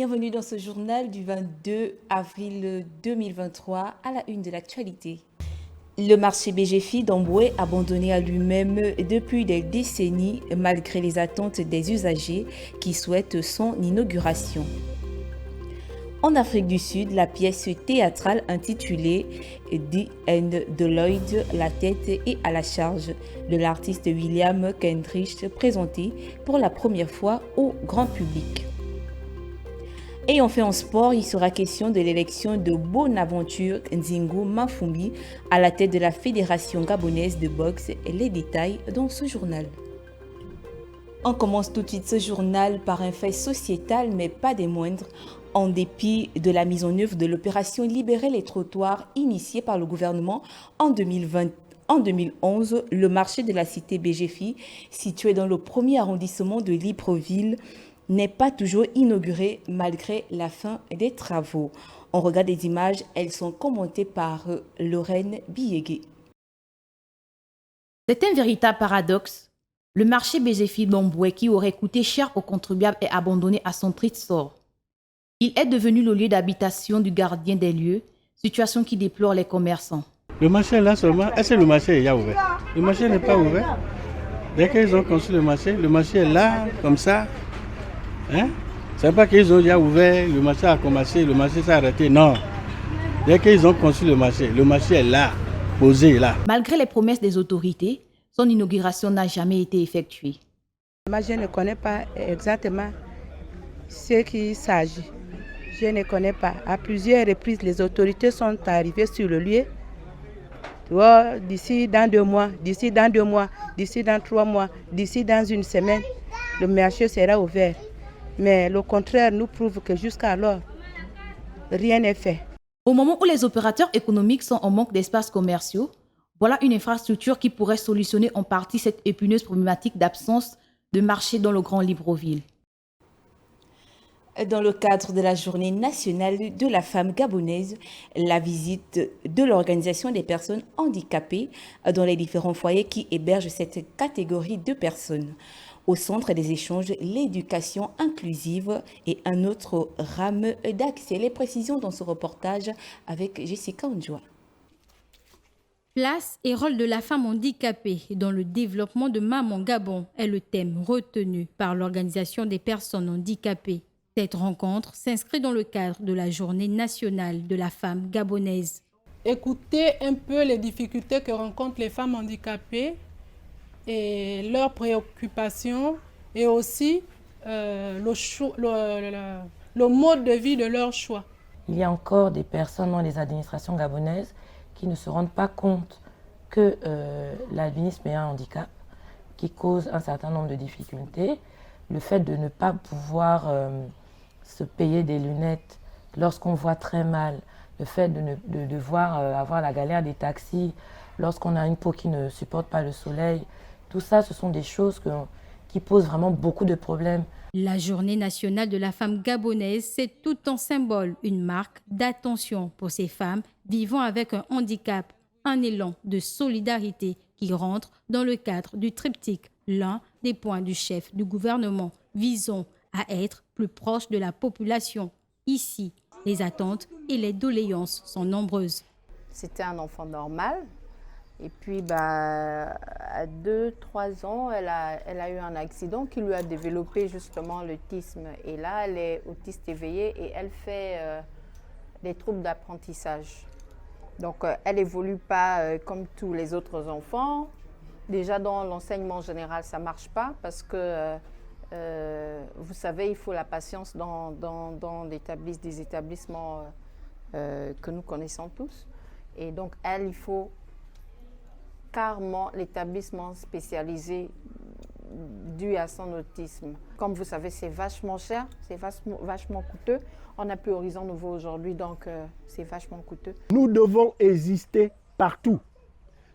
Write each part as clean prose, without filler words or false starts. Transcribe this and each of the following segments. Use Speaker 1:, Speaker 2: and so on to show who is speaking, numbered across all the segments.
Speaker 1: Bienvenue dans ce journal du 22 avril 2023 à la une de l'actualité. Le marché BGFI d'Amboué, abandonné à lui-même depuis des décennies malgré les attentes des usagers qui souhaitent son inauguration. En Afrique du Sud, la pièce théâtrale intitulée The End de Lloyd, la tête est à la charge de l'artiste William Kendrick, présentée pour la première fois au grand public. Et enfin en sport, il sera question de l'élection de Bonaventure Nzingo Mafumbi à la tête de la Fédération gabonaise de boxe. Les détails dans ce journal. On commence tout de suite ce journal par un fait sociétal, mais pas des moindres. En dépit de la mise en œuvre de l'opération Libérer les trottoirs initiée par le gouvernement en 2011, le marché de la cité BGFI, situé dans le premier arrondissement de Libreville, n'est pas toujours inauguré malgré la fin des travaux. On regarde les images, elles sont commentées par Lorraine Billeguet.
Speaker 2: C'est un véritable paradoxe. Le marché BGFI d'Amboué, qui aurait coûté cher aux contribuables, est abandonné à son triste sort. Il est devenu le lieu d'habitation du gardien des lieux, situation qui déplore les commerçants.
Speaker 3: Le marché est là seulement. Est-ce que le marché est déjà ouvert? Le marché n'est pas ouvert. Dès qu'ils ont construit le marché est là, comme ça. Hein? C'est pas qu'ils ont déjà ouvert, le marché a commencé, le marché s'est arrêté. Non. Dès qu'ils ont construit le marché est là, posé là.
Speaker 2: Malgré les promesses des autorités, son inauguration n'a jamais été effectuée.
Speaker 4: Moi, je ne connais pas exactement ce qu'il s'agit. Je ne connais pas. À plusieurs reprises, les autorités sont arrivées sur le lieu. D'ici dans 2 mois, d'ici dans 2 mois, d'ici dans 3 mois, d'ici dans une semaine, le marché sera ouvert. Mais le contraire nous prouve que jusqu'alors, rien n'est fait.
Speaker 2: Au moment où les opérateurs économiques sont en manque d'espaces commerciaux, voilà une infrastructure qui pourrait solutionner en partie cette épineuse problématique d'absence de marché dans le Grand Libreville.
Speaker 1: Dans le cadre de la Journée nationale de la femme gabonaise, la visite de l'Organisation des personnes handicapées dans les différents foyers qui hébergent cette catégorie de personnes. Au centre des échanges, l'éducation inclusive et un autre rame d'accès. Les précisions dans ce reportage avec Jessica Ondjoa.
Speaker 5: Place et rôle de la femme handicapée dans le développement de Maman Gabon est le thème retenu par l'Organisation des personnes handicapées. Cette rencontre s'inscrit dans le cadre de la Journée nationale de la femme gabonaise.
Speaker 6: Écouter un peu les difficultés que rencontrent les femmes handicapées et leurs préoccupations et aussi le mode de vie de leur choix.
Speaker 7: Il y a encore des personnes dans les administrations gabonaises qui ne se rendent pas compte que l'albinisme est un handicap qui cause un certain nombre de difficultés. Le fait de ne pas pouvoir se payer des lunettes lorsqu'on voit très mal, le fait de devoir avoir la galère des taxis lorsqu'on a une peau qui ne supporte pas le soleil, tout ça, ce sont des choses qui posent vraiment beaucoup de problèmes.
Speaker 5: La Journée nationale de la femme gabonaise, c'est tout un symbole, une marque d'attention pour ces femmes vivant avec un handicap, un élan de solidarité qui rentre dans le cadre du triptyque, l'un des points du chef du gouvernement visant à être plus proche de la population. Ici, les attentes et les doléances sont nombreuses.
Speaker 8: C'était un enfant normal. Et puis, à 2-3 ans, elle a eu un accident qui lui a développé justement l'autisme. Et là, elle est autiste éveillée et elle fait des troubles d'apprentissage. Donc, elle n'évolue pas comme tous les autres enfants. Déjà, dans l'enseignement général, ça ne marche pas parce que, vous savez, il faut la patience dans des établissements que nous connaissons tous. Et donc, elle, il faut carrément l'établissement spécialisé dû à son autisme. Comme vous savez, c'est vachement cher, c'est vachement coûteux. On n'a plus Horizon Nouveau aujourd'hui, donc c'est vachement coûteux.
Speaker 9: Nous devons exister partout.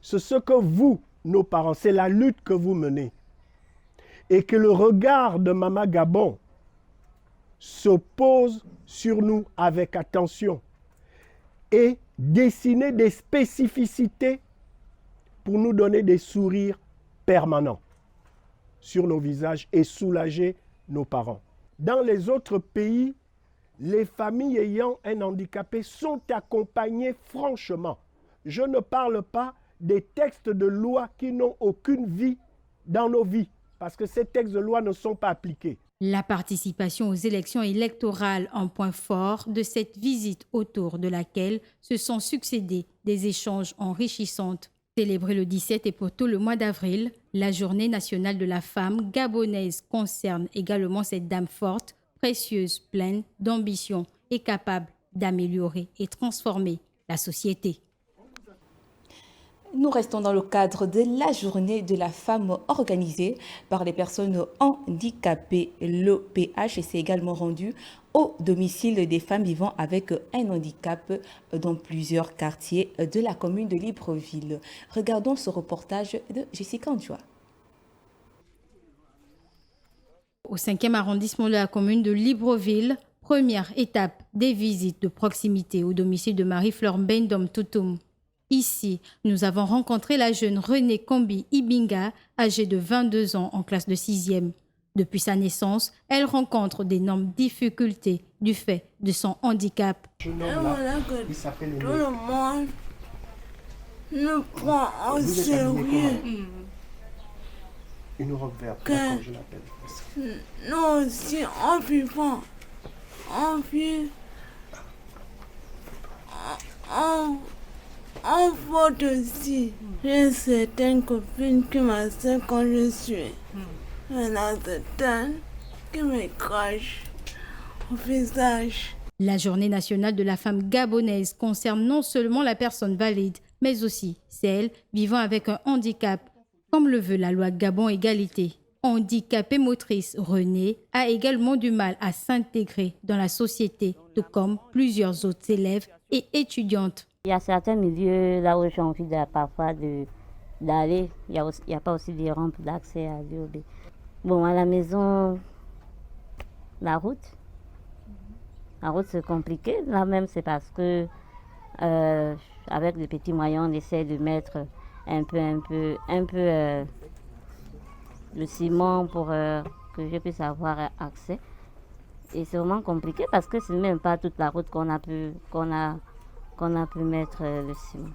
Speaker 9: C'est ce que vous, nos parents, c'est la lutte que vous menez. Et que le regard de Maman Gabon se pose sur nous avec attention et dessiner des spécificités pour nous donner des sourires permanents sur nos visages et soulager nos parents. Dans les autres pays, les familles ayant un handicapé sont accompagnées franchement. Je ne parle pas des textes de loi qui n'ont aucune vie dans nos vies, parce que ces textes de loi ne sont pas appliqués.
Speaker 5: La participation aux élections électorales, un point fort de cette visite autour de laquelle se sont succédés des échanges enrichissants. Célébrée le 17 et pour tout le mois d'avril, la Journée nationale de la femme gabonaise concerne également cette dame forte, précieuse, pleine d'ambition et capable d'améliorer et transformer la société.
Speaker 1: Nous restons dans le cadre de la journée de la femme organisée par les personnes handicapées. L'OPH s'est également rendu au domicile des femmes vivant avec un handicap dans plusieurs quartiers de la commune de Libreville. Regardons ce reportage de Jessica Andjoua.
Speaker 5: Au 5e arrondissement de la commune de Libreville, première étape des visites de proximité au domicile de Marie-Fleur Mbendom Toutoum. Ici, nous avons rencontré la jeune Renée Kombi Ibinga, âgée de 22 ans en classe de 6e. Depuis sa naissance, elle rencontre d'énormes difficultés du fait de son handicap.
Speaker 10: Tout le monde nous prend au sérieux.
Speaker 9: Une robe verte,
Speaker 10: Que
Speaker 9: d'accord, je l'appelle.
Speaker 10: nous aussi, on vivant, on vit, on vote aussi. J'ai certaines copines qui m'assènent quand je suis. Il y en a certaines qui me crachent au visage.
Speaker 5: La journée nationale de la femme gabonaise concerne non seulement la personne valide, mais aussi celle vivant avec un handicap. Comme le veut la loi Gabon Égalité, handicapée motrice Renée a également du mal à s'intégrer dans la société, tout comme plusieurs autres élèves et étudiantes.
Speaker 11: Il y a certains milieux là où j'ai envie parfois d'aller. Il n'y a pas aussi des rampes d'accès à l'UOB. Bon, à la maison, la route c'est compliqué. Là même, c'est parce que avec les petits moyens, on essaie de mettre un peu le ciment pour que je puisse avoir accès. Et c'est vraiment compliqué parce que c'est même pas toute la route qu'on a pu mettre le ciment.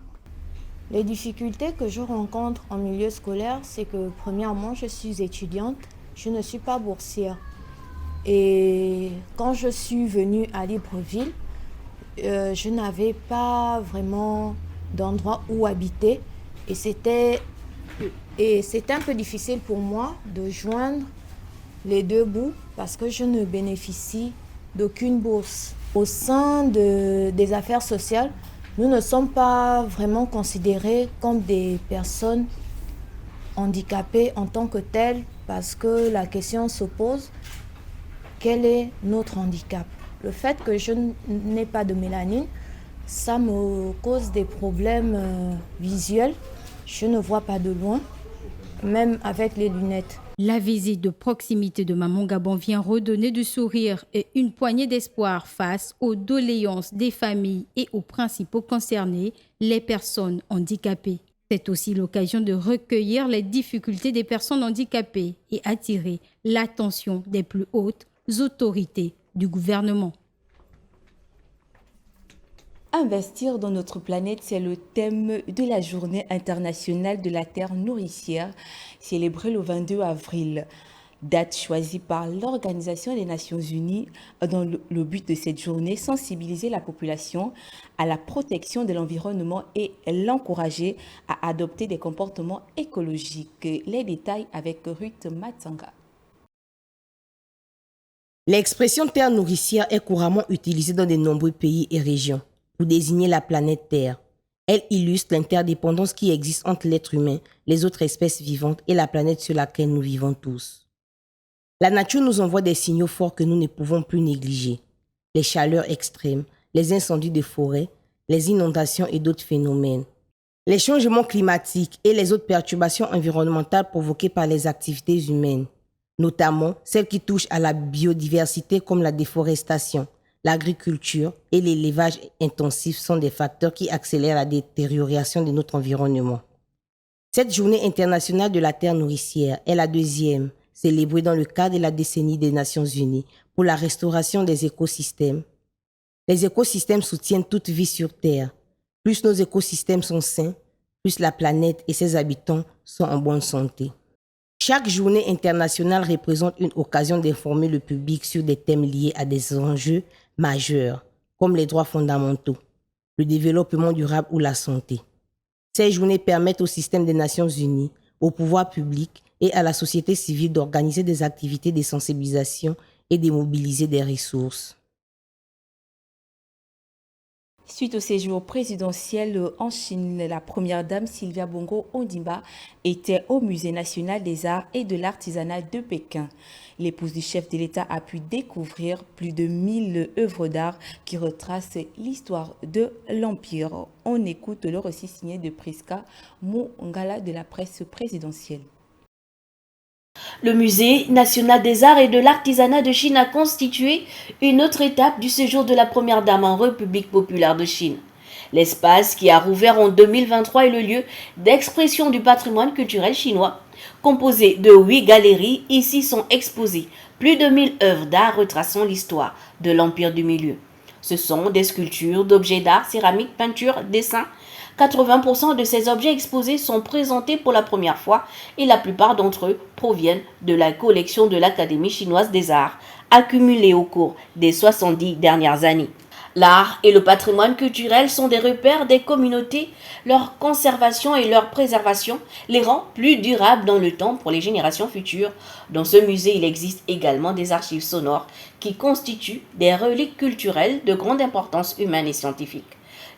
Speaker 12: Les difficultés que je rencontre en milieu scolaire, c'est que premièrement, je suis étudiante, je ne suis pas boursière. Et quand je suis venue à Libreville, je n'avais pas vraiment d'endroit où habiter. Et c'était un peu difficile pour moi de joindre les deux bouts parce que je ne bénéficie d'aucune bourse. Au sein des affaires sociales, nous ne sommes pas vraiment considérés comme des personnes handicapées en tant que telles parce que la question se pose, quel est notre handicap? Le fait que je n'ai pas de mélanine, ça me cause des problèmes visuels. Je ne vois pas de loin, même avec les lunettes.
Speaker 5: La visite de proximité de Maman Gabon vient redonner du sourire et une poignée d'espoir face aux doléances des familles et aux principaux concernés, les personnes handicapées. C'est aussi l'occasion de recueillir les difficultés des personnes handicapées et attirer l'attention des plus hautes autorités du gouvernement.
Speaker 1: Investir dans notre planète, c'est le thème de la Journée internationale de la Terre nourricière, célébrée le 22 avril. Date choisie par l'Organisation des Nations Unies dans le but de cette journée, sensibiliser la population à la protection de l'environnement et l'encourager à adopter des comportements écologiques. Les détails avec Ruth Matsanga.
Speaker 13: L'expression terre nourricière est couramment utilisée dans de nombreux pays et régions pour désigner la planète Terre. Elle illustre l'interdépendance qui existe entre l'être humain, les autres espèces vivantes et la planète sur laquelle nous vivons tous. La nature nous envoie des signaux forts que nous ne pouvons plus négliger. Les chaleurs extrêmes, les incendies de forêt, les inondations et d'autres phénomènes. Les changements climatiques et les autres perturbations environnementales provoquées par les activités humaines, notamment celles qui touchent à la biodiversité comme la déforestation, l'agriculture et l'élevage intensif sont des facteurs qui accélèrent la détérioration de notre environnement. Cette journée internationale de la Terre nourricière est la deuxième, célébrée dans le cadre de la décennie des Nations Unies pour la restauration des écosystèmes, Les écosystèmes soutiennent toute vie sur Terre. Plus nos écosystèmes sont sains, plus la planète et ses habitants sont en bonne santé. Chaque journée internationale représente une occasion d'informer le public sur des thèmes liés à des enjeux majeurs, comme les droits fondamentaux, le développement durable ou la santé. Ces journées permettent au système des Nations Unies, au pouvoir public et à la société civile d'organiser des activités de sensibilisation et de mobiliser des ressources.
Speaker 1: Suite au séjour présidentiel en Chine, la première dame Sylvia Bongo Ondimba était au Musée national des arts et de l'artisanat de Pékin. L'épouse du chef de l'État a pu découvrir plus de 1000 œuvres d'art qui retracent l'histoire de l'Empire. On écoute le récit signé de Priska Mongala de la presse présidentielle.
Speaker 14: Le Musée national des arts et de l'artisanat de Chine a constitué une autre étape du séjour de la première dame en République populaire de Chine. L'espace qui a rouvert en 2023 est le lieu d'expression du patrimoine culturel chinois. Composé de 8 galeries, ici sont exposées plus de 1000 œuvres d'art retraçant l'histoire de l'Empire du Milieu. Ce sont des sculptures, d'objets d'art, céramique, peinture, dessins. 80% de ces objets exposés sont présentés pour la première fois et la plupart d'entre eux proviennent de la collection de l'Académie chinoise des arts, accumulée au cours des 70 dernières années. L'art et le patrimoine culturel sont des repères des communautés. Leur conservation et leur préservation les rend plus durables dans le temps pour les générations futures. Dans ce musée, il existe également des archives sonores qui constituent des reliques culturelles de grande importance humaine et scientifique.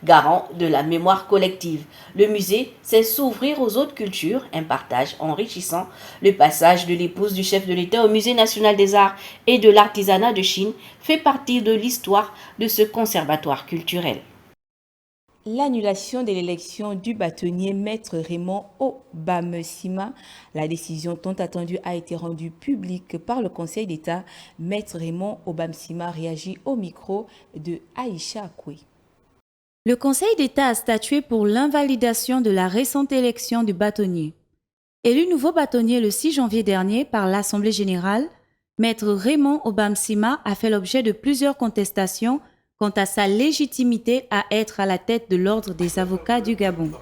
Speaker 14: Garant de la mémoire collective, le musée sait s'ouvrir aux autres cultures, un partage enrichissant. Le passage de l'épouse du chef de l'État au Musée national des arts et de l'artisanat de Chine fait partie de l'histoire de ce conservatoire culturel.
Speaker 1: L'annulation de l'élection du bâtonnier Maître Raymond Obamsima, la décision tant attendue a été rendue publique par le Conseil d'État. Maître Raymond Obamsima réagit au micro de Aïcha Akoué.
Speaker 15: Le Conseil d'État a statué pour l'invalidation de la récente élection du bâtonnier. Élu nouveau bâtonnier le 6 janvier dernier par l'Assemblée générale, Maître Raymond Obamsima a fait l'objet de plusieurs contestations quant à sa légitimité à être à la tête de l'Ordre des avocats du Gabon.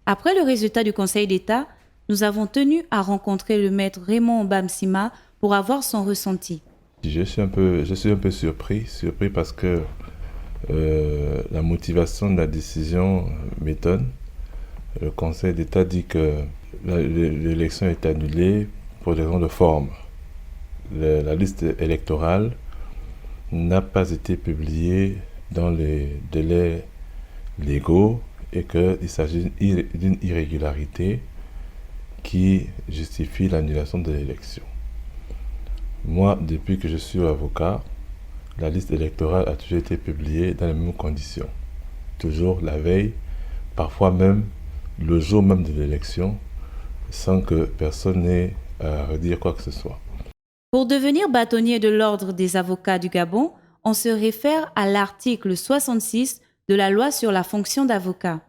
Speaker 15: Après le résultat du Conseil d'État, nous avons tenu à rencontrer le Maître Raymond Obamsima pour avoir son ressenti.
Speaker 16: Je suis un peu surpris parce que la motivation de la décision m'étonne. Le Conseil d'État dit que l'élection est annulée pour des raisons de forme. La liste électorale n'a pas été publiée dans les délais légaux et qu'il s'agit d'une irrégularité qui justifie l'annulation de l'élection. Moi, depuis que je suis avocat, la liste électorale a toujours été publiée dans les mêmes conditions. Toujours la veille, parfois même le jour même de l'élection, sans que personne n'ait à redire quoi que ce soit.
Speaker 15: Pour devenir bâtonnier de l'Ordre des avocats du Gabon, on se réfère à l'article 66 de la loi sur la fonction d'avocat.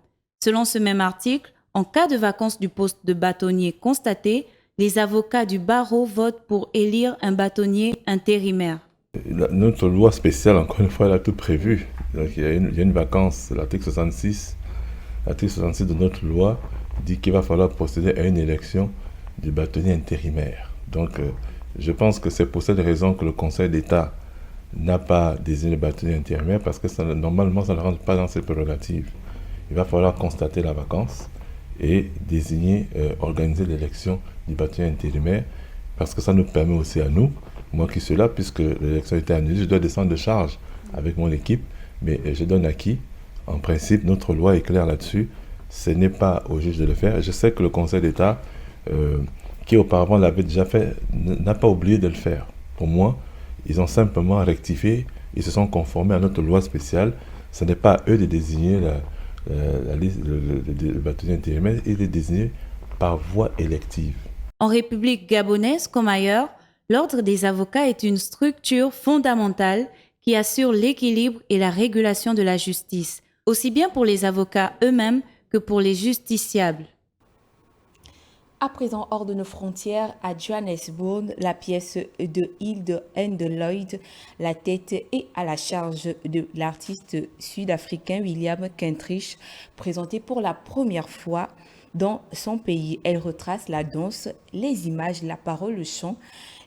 Speaker 15: Selon ce même article, en cas de vacance du poste de bâtonnier constaté, les avocats du barreau votent pour élire un bâtonnier intérimaire.
Speaker 16: Notre loi spéciale, encore une fois, elle a tout prévu. Donc, il y a une vacance. L'article 66 de notre loi dit qu'il va falloir procéder à une élection du bâtonnier intérimaire. Donc, je pense que c'est pour cette raison que le Conseil d'État n'a pas désigné le bâtonnier intérimaire, parce que normalement, ça ne rentre pas dans ses prérogatives. Il va falloir constater la vacance et désigner, organiser l'élection du bâtonnier intérimaire, parce que ça nous permet aussi à nous, moi qui suis là, puisque l'élection était annulée, je dois descendre de charge avec mon équipe, mais je donne à qui? En principe, notre loi est claire là-dessus. Ce n'est pas au juge de le faire. Je sais que le Conseil d'État, qui auparavant l'avait déjà fait, n'a pas oublié de le faire. Pour moi, ils ont simplement rectifié, ils se sont conformés à notre loi spéciale. Ce n'est pas à eux de désigner la liste, le bâtonnier intérimaire, il est désigné par voie élective.
Speaker 15: En République gabonaise comme ailleurs, l'Ordre des avocats est une structure fondamentale qui assure l'équilibre et la régulation de la justice, aussi bien pour les avocats eux-mêmes que pour les justiciables.
Speaker 1: À présent, hors de nos frontières, à Johannesburg, la pièce de Hilde and Lloyd, La tête est à la charge de l'artiste sud-africain William Kentridge, présentée pour la première fois dans son pays. Elle retrace la danse, les images, la parole, le chant,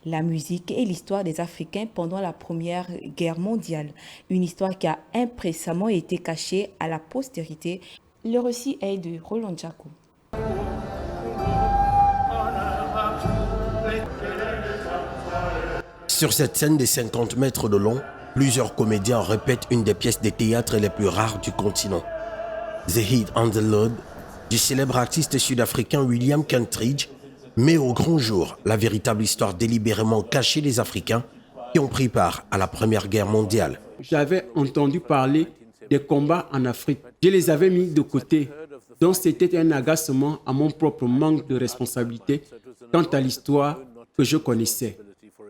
Speaker 1: la musique et l'histoire des Africains pendant la Première Guerre mondiale. Une histoire qui a impressément été cachée à la postérité. Le récit est de Roland Jaco.
Speaker 17: Sur cette scène de 50 mètres de long, plusieurs comédiens répètent une des pièces de théâtre les plus rares du continent. The Heat and the Load, du célèbre artiste sud-africain William Kentridge, met au grand jour la véritable histoire délibérément cachée des Africains qui ont pris part à la Première Guerre mondiale.
Speaker 18: J'avais entendu parler des combats en Afrique. Je les avais mis de côté. Donc c'était un agacement à mon propre manque de responsabilité quant à l'histoire que je connaissais.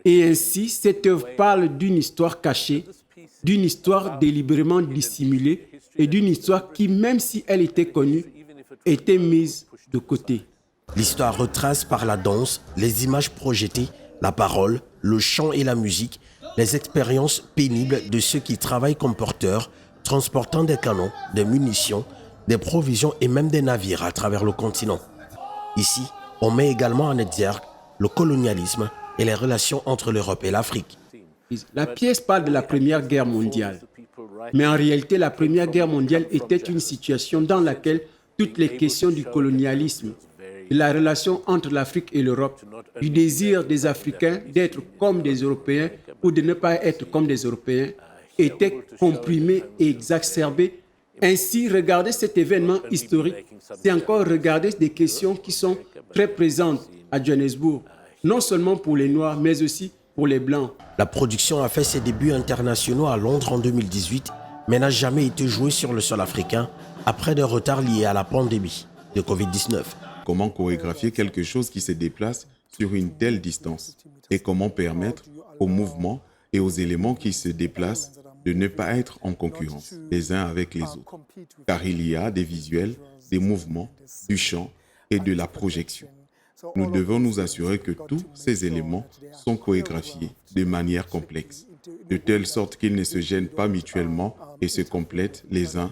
Speaker 18: Et ainsi, cette œuvre parle d'une histoire cachée, d'une histoire délibérément dissimulée et d'une histoire qui, même si elle était connue, était mise de côté.
Speaker 17: L'histoire retrace par la danse, les images projetées, la parole, le chant et la musique, les expériences pénibles de ceux qui travaillent comme porteurs, transportant des canons, des munitions, des provisions et même des navires à travers le continent. Ici, on met également en exergue le colonialisme et les relations entre l'Europe et l'Afrique.
Speaker 18: La pièce parle de la Première Guerre mondiale. Mais en réalité, la Première Guerre mondiale était une situation dans laquelle toutes les questions du colonialisme, de la relation entre l'Afrique et l'Europe, du désir des Africains d'être comme des Européens ou de ne pas être comme des Européens, étaient comprimées et exacerbées. Ainsi, regarder cet événement historique, c'est encore regarder des questions qui sont très présentes à Johannesburg, non seulement pour les Noirs, mais aussi pour les Blancs.
Speaker 17: La production a fait ses débuts internationaux à Londres en 2018, mais n'a jamais été jouée sur le sol africain après des retards liés à la pandémie de Covid-19.
Speaker 19: Comment chorégraphier quelque chose qui se déplace sur une telle distance et comment permettre aux mouvements et aux éléments qui se déplacent de ne pas être en concurrence les uns avec les autres. Car il y a des visuels, des mouvements, du chant et de la projection. Nous devons nous assurer que tous ces éléments sont chorégraphiés de manière complexe, de telle sorte qu'ils ne se gênent pas mutuellement et se complètent les uns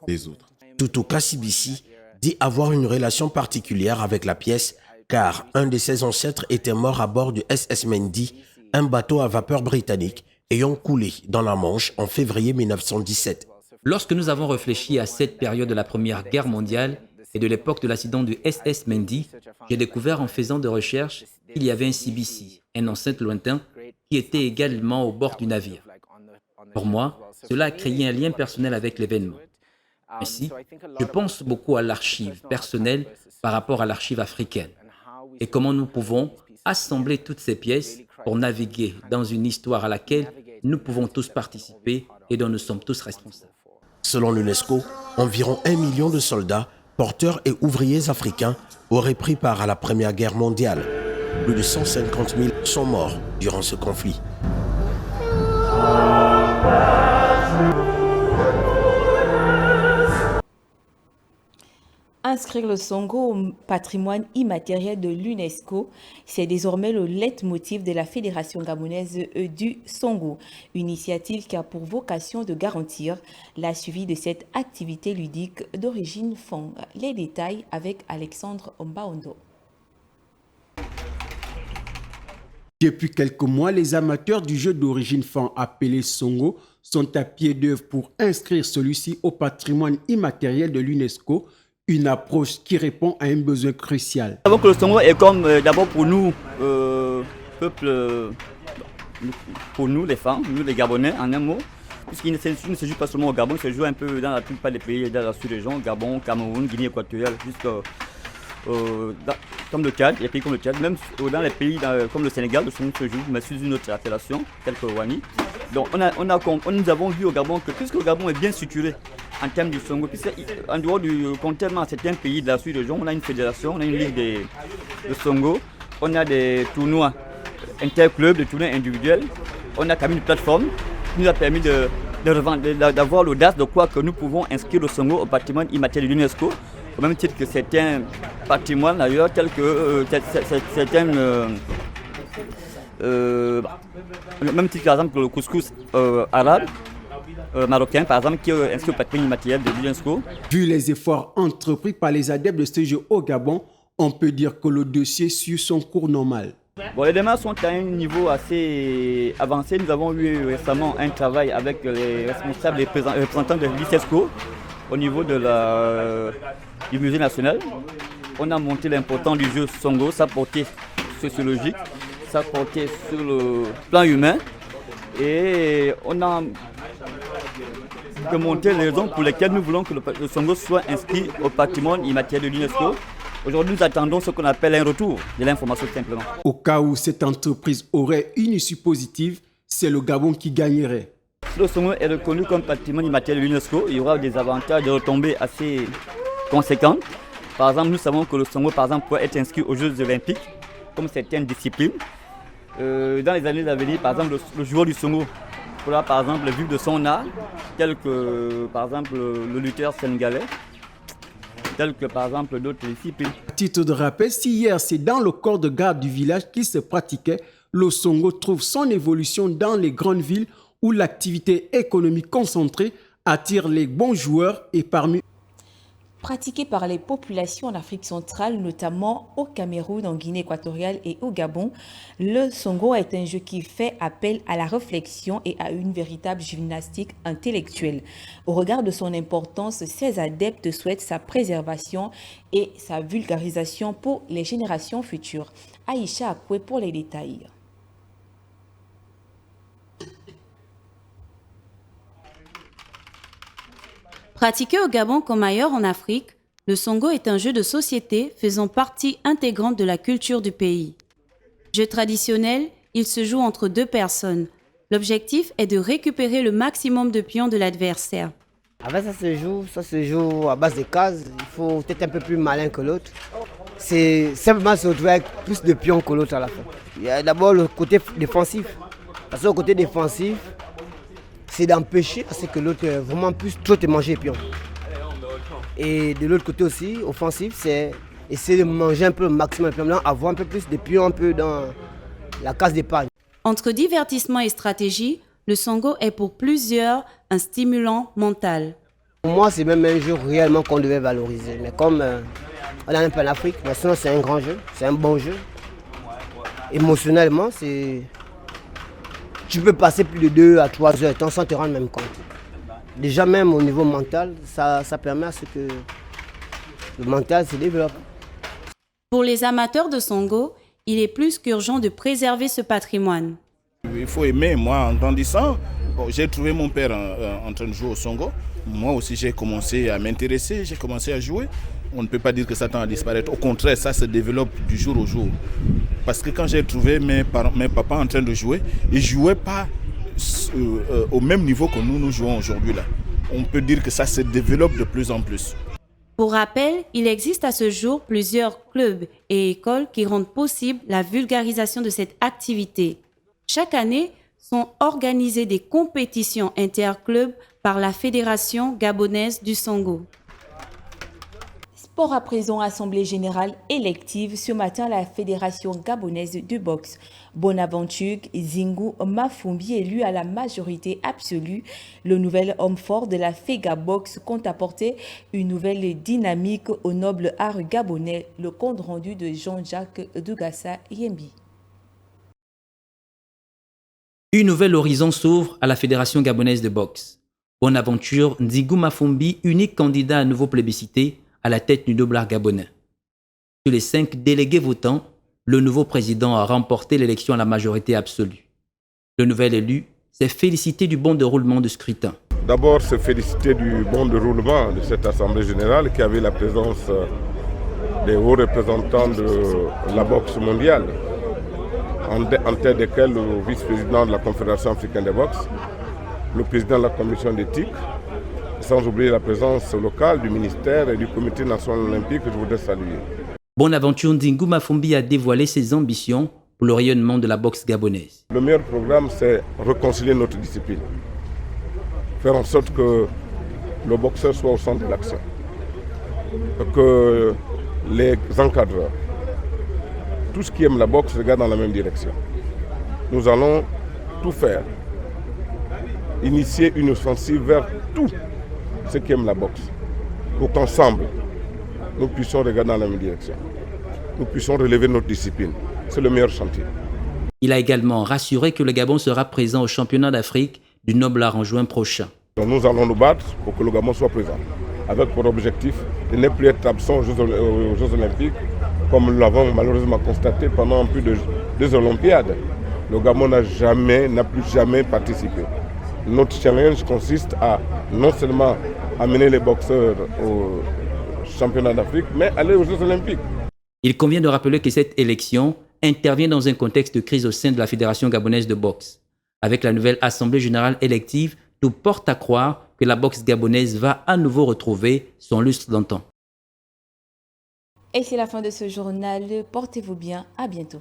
Speaker 19: les autres.
Speaker 17: Tutu Kasibisi dit avoir une relation particulière avec la pièce car un de ses ancêtres était mort à bord du SS Mendy, un bateau à vapeur britannique ayant coulé dans la Manche en février 1917.
Speaker 20: Lorsque nous avons réfléchi à cette période de la Première Guerre mondiale et de l'époque de l'accident du SS Mendy, j'ai découvert en faisant des recherches qu'il y avait un CBC, un ancêtre lointain, qui était également au bord du navire. Pour moi, cela a créé un lien personnel avec l'événement. Ainsi, je pense beaucoup à l'archive personnelle par rapport à l'archive africaine et comment nous pouvons assembler toutes ces pièces pour naviguer dans une histoire à laquelle nous pouvons tous participer et dont nous sommes tous responsables.
Speaker 17: Selon l'UNESCO, environ 1 million de soldats, porteurs et ouvriers africains auraient pris part à la Première Guerre mondiale. Plus de 150 000 sont morts durant ce conflit.
Speaker 1: Inscrire le Songo au patrimoine immatériel de l'UNESCO, c'est désormais le leitmotiv de la Fédération gabonaise du Songo, une initiative qui a pour vocation de garantir la suivi de cette activité ludique d'origine Fang. Les détails avec Alexandre Mbaondo.
Speaker 18: Depuis quelques mois, les amateurs du jeu d'origine Fang appelé Songo sont à pied d'œuvre pour inscrire celui-ci au patrimoine immatériel de l'UNESCO, une approche qui répond à un besoin crucial.
Speaker 21: D'abord que le Songo est comme d'abord pour nous, peuple, pour nous les femmes, nous les Gabonais en un mot, puisqu'il ne se joue pas seulement au Gabon, il se joue un peu dans la plupart des pays de la sous-région, Gabon, Cameroun, Guinée équatoriale, comme le Tchad, les pays comme le Tchad, même dans les pays comme le Sénégal, le Songo se joue, mais sous une autre appellation, telle que Wani. Donc nous avons vu au Gabon que puisque le Gabon est bien structuré en termes du Songo, puisqu'en dehors du contrairement à certains pays de la sous-région, on a une fédération, on a une ligue de Songo, on a des tournois interclubs, des tournois individuels, on a quand même une plateforme qui nous a permis d'avoir l'audace de croire que nous pouvons inscrire le Songo au patrimoine immatériel de l'UNESCO. au même titre que certains patrimoines d'ailleurs, tels que certains... même titre par exemple que le couscous arabe, marocain par exemple, qui est inscrit au patrimoine immatériel de l'UNESCO.
Speaker 18: Vu les efforts entrepris par les adeptes de ce jeu au Gabon, on peut dire que le dossier suit son cours normal.
Speaker 21: Bon, les démarches sont à un niveau assez avancé. Nous avons eu récemment un travail avec les responsables et représentants de l'ICESCO au niveau du musée national. On a montré l'importance du jeu Songo, sa portée sociologique, sa portée sur le plan humain. Et on a démontré les raisons pour lesquelles nous voulons que le Songo soit inscrit au patrimoine immatériel de l'UNESCO. Aujourd'hui, nous attendons ce qu'on appelle un retour de l'information simplement.
Speaker 18: Au cas où cette entreprise aurait une issue positive, c'est le Gabon qui gagnerait.
Speaker 21: Si le Songo est reconnu comme patrimoine immatériel de l'UNESCO, il y aura des avantages de retombées assez conséquentes. Par exemple, nous savons que le Songo, par exemple, peut être inscrit aux Jeux olympiques, comme certaines disciplines. Dans les années à venir, par exemple, le joueur du Songo pourra, par exemple, vivre de son art, tel que, par exemple, le lutteur sénégalais, tel que, par exemple, d'autres disciplines.
Speaker 18: À titre de rappel, si hier c'est dans le corps de garde du village qu'il se pratiquait, le Songo trouve son évolution dans les grandes villes où l'activité économique concentrée attire les bons joueurs et parmi
Speaker 1: Pratiqué par les populations en Afrique centrale, notamment au Cameroun, en Guinée équatoriale et au Gabon, le Songo est un jeu qui fait appel à la réflexion et à une véritable gymnastique intellectuelle. Au regard de son importance, ses adeptes souhaitent sa préservation et sa vulgarisation pour les générations futures. Aïcha Akoué pour les détails.
Speaker 15: Pratiqué au Gabon comme ailleurs en Afrique, le Songo est un jeu de société faisant partie intégrante de la culture du pays. Jeu traditionnel, il se joue entre deux personnes. L'objectif est de récupérer le maximum de pions de l'adversaire.
Speaker 3: Avec ça se joue à base de cases. Il faut être un peu plus malin que l'autre. C'est simplement se retrouver avec plus de pions que l'autre à la fin. Il y a d'abord le côté défensif. Parce que le côté défensif, c'est d'empêcher à ce que l'autre vraiment puisse trop te manger les pions. Et de l'autre côté aussi, offensif, c'est essayer de manger un peu le maximum de pions, avoir un peu plus de pions un peu dans la case d'épargne.
Speaker 15: Entre divertissement et stratégie, le Songo est pour plusieurs un stimulant mental.
Speaker 3: Pour moi, c'est même un jeu réellement qu'on devait valoriser. Mais comme on a un peu en Afrique, mais sinon c'est un grand jeu, c'est un bon jeu. Émotionnellement, tu peux passer plus de 2 à 3 heures de temps sans te rendre même compte. Déjà même au niveau mental, ça permet à ce que le mental se développe.
Speaker 15: Pour les amateurs de Songo, il est plus qu'urgent de préserver ce patrimoine.
Speaker 22: Il faut aimer. Moi, en grandissant, j'ai trouvé mon père en train de jouer au Songo. Moi aussi, j'ai commencé à m'intéresser, j'ai commencé à jouer. On ne peut pas dire que ça tend à disparaître. Au contraire, ça se développe du jour au jour. Parce que quand j'ai trouvé mes papas en train de jouer, ils ne jouaient pas au même niveau que nous jouons aujourd'hui. On peut dire que ça se développe de plus en plus.
Speaker 15: Pour rappel, il existe à ce jour plusieurs clubs et écoles qui rendent possible la vulgarisation de cette activité. Chaque année, sont organisées des compétitions interclubs par la Fédération gabonaise du Songo.
Speaker 1: Sport à présent, assemblée générale élective. Ce matin, la Fédération gabonaise de boxe. Bonaventure Zingu Mafumbi, élu à la majorité absolue. Le nouvel homme fort de la FEGA Boxe compte apporter une nouvelle dynamique au noble art gabonais. Le compte rendu de Jean-Jacques Dugassa Yembi.
Speaker 20: Une nouvelle horizon s'ouvre à la Fédération gabonaise de boxe. Bonaventure Zingu Mafumbi, unique candidat à nouveau plébiscité à la tête du noble art gabonais. Sur les 5 délégués votants, le nouveau président a remporté l'élection à la majorité absolue. Le nouvel élu s'est félicité du bon déroulement du scrutin.
Speaker 23: D'abord, se féliciter du bon déroulement de cette Assemblée générale qui avait la présence des hauts représentants de la boxe mondiale, en tête desquels le vice-président de la Confédération africaine de boxe, le président de la commission d'éthique, sans oublier la présence locale du ministère et du comité national olympique que je voudrais saluer.
Speaker 20: Bonaventure Zingu Mafumbi a dévoilé ses ambitions pour le rayonnement de la boxe gabonaise.
Speaker 23: Le meilleur programme, c'est réconcilier notre discipline. Faire en sorte que le boxeur soit au centre de l'action. que les encadreurs, tous ceux qui aiment la boxe regardent dans la même direction. Nous allons tout faire, initier une offensive vers tous ceux qui aiment la boxe, pour qu'ensemble, nous puissions regarder dans la même direction. Nous puissions relever notre discipline. C'est le meilleur chantier.
Speaker 20: Il a également rassuré que le Gabon sera présent au championnat d'Afrique du Noble Art en juin prochain.
Speaker 23: Donc nous allons nous battre pour que le Gabon soit présent, avec pour objectif de ne plus être absent aux Jeux Olympiques, comme nous l'avons malheureusement constaté pendant plus de 2 Olympiades. Le Gabon n'a plus jamais participé. Notre challenge consiste à non seulement amener les boxeurs au championnat d'Afrique, mais aller aux Jeux Olympiques.
Speaker 20: Il convient de rappeler que cette élection intervient dans un contexte de crise au sein de la Fédération gabonaise de boxe. Avec la nouvelle Assemblée générale élective, tout porte à croire que la boxe gabonaise va à nouveau retrouver son lustre d'antan.
Speaker 1: Et c'est la fin de ce journal. Portez-vous bien. À bientôt.